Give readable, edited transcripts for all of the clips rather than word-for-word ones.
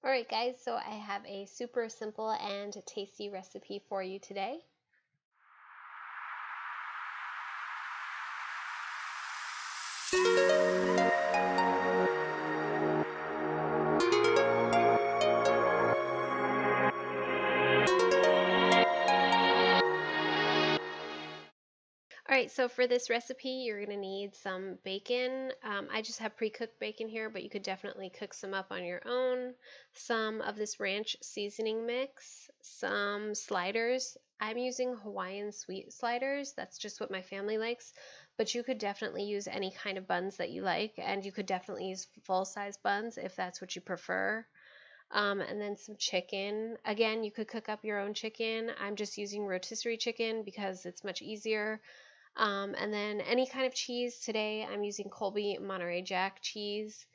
Alright guys, so I have a super simple and tasty recipe for you today. Alright, so for this recipe, you're going to need some bacon. I just have pre-cooked bacon here, but you could definitely cook some up on your own. Some of this ranch seasoning mix, some sliders. I'm using Hawaiian sweet sliders. That's just what my family likes, but you could definitely use any kind of buns that you like, and you could definitely use full-size buns if that's what you prefer. And then some chicken. Again, you could cook up your own chicken. I'm just using rotisserie chicken because it's much easier. And then any kind of cheese. Today I'm using Colby Monterey Jack cheese.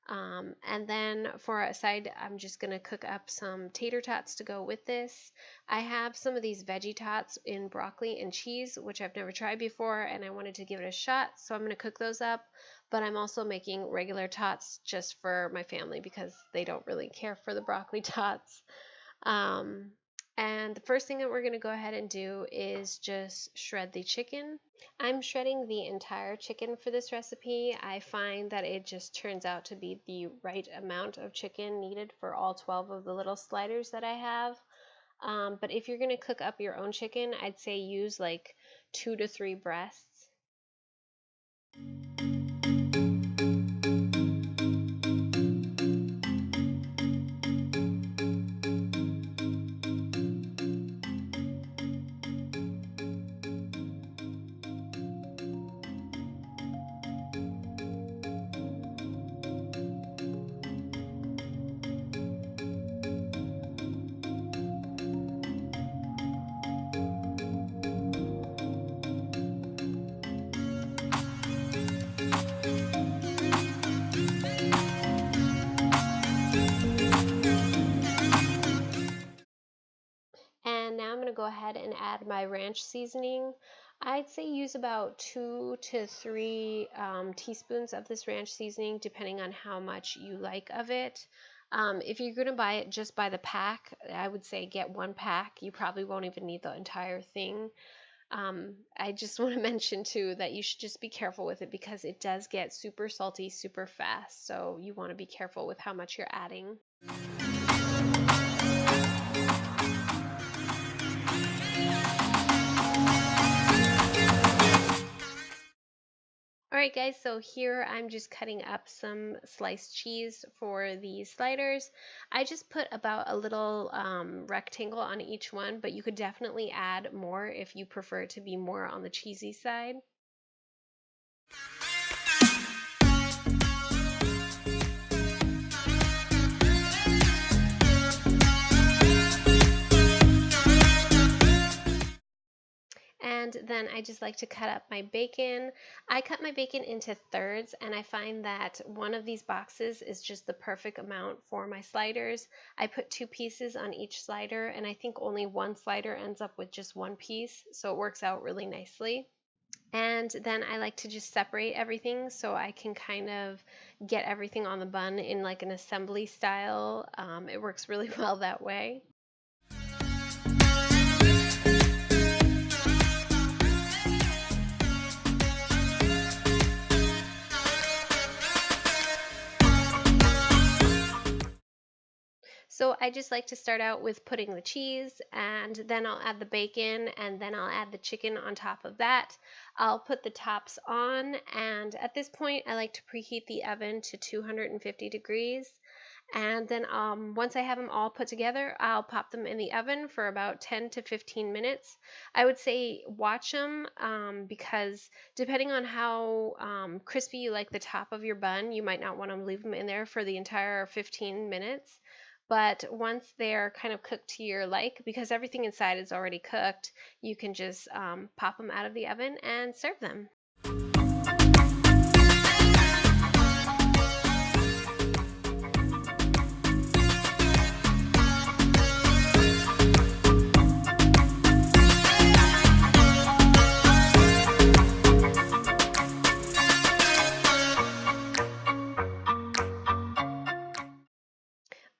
And then for a side, I'm just going to cook up some tater tots to go with this. I have some of these veggie tots in broccoli and cheese, which I've never tried before, and I wanted to give it a shot, so I'm going to cook those up. But I'm also making regular tots just for my family because they don't really care for the broccoli tots. And the first thing that we're going to go ahead and do is just shred the chicken. I'm shredding the entire chicken for this recipe. I find that it just turns out to be the right amount of chicken needed for all 12 of the little sliders that I have. But if you're going to cook up your own chicken, I'd say use like 2 to 3 breasts. And now I'm going to go ahead and add my ranch seasoning. I'd say use about 2 to 3 teaspoons of this ranch seasoning, depending on how much you like of it. If you're going to buy it just by the pack, I would say get 1 pack. You probably won't even need the entire thing. I just want to mention too that you should just be careful with it because it does get super salty super fast. So you want to be careful with how much you're adding. Alright guys, so here I'm just cutting up some sliced cheese for the sliders. I just put about a little rectangle on each one, but you could definitely add more if you prefer to be more on the cheesy side. And then I just like to cut up my bacon. I cut my bacon into thirds, and I find that one of these boxes is just the perfect amount for my sliders. I put 2 pieces on each slider, and I think only 1 slider ends up with just 1 piece, so it works out really nicely. And then I like to just separate everything so I can kind of get everything on the bun in like an assembly style. It works really well that way. So I just like to start out with putting the cheese, and then I'll add the bacon, and then I'll add the chicken on top of that. I'll put the tops on, and at this point I like to preheat the oven to 250 degrees. And then once I have them all put together, I'll pop them in the oven for about 10 to 15 minutes. I would say watch them because depending on how crispy you like the top of your bun, you might not want to leave them in there for the entire 15 minutes. But once they're kind of cooked to your like, because everything inside is already cooked, you can just pop them out of the oven and serve them.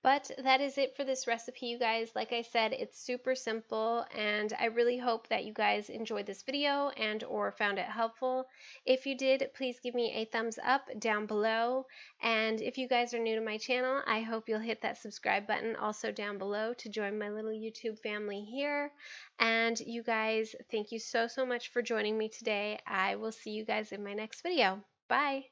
But But that is it for this recipe, you guys. Like I said, it's super simple, and I really hope that you guys enjoyed this video and or found it helpful. If you did, please give me a thumbs up down below. And if you guys are new to my channel, I hope you'll hit that subscribe button also down below to join my little YouTube family here. And you guys, thank you so, so much for joining me today. I will see you guys in my next video. Bye!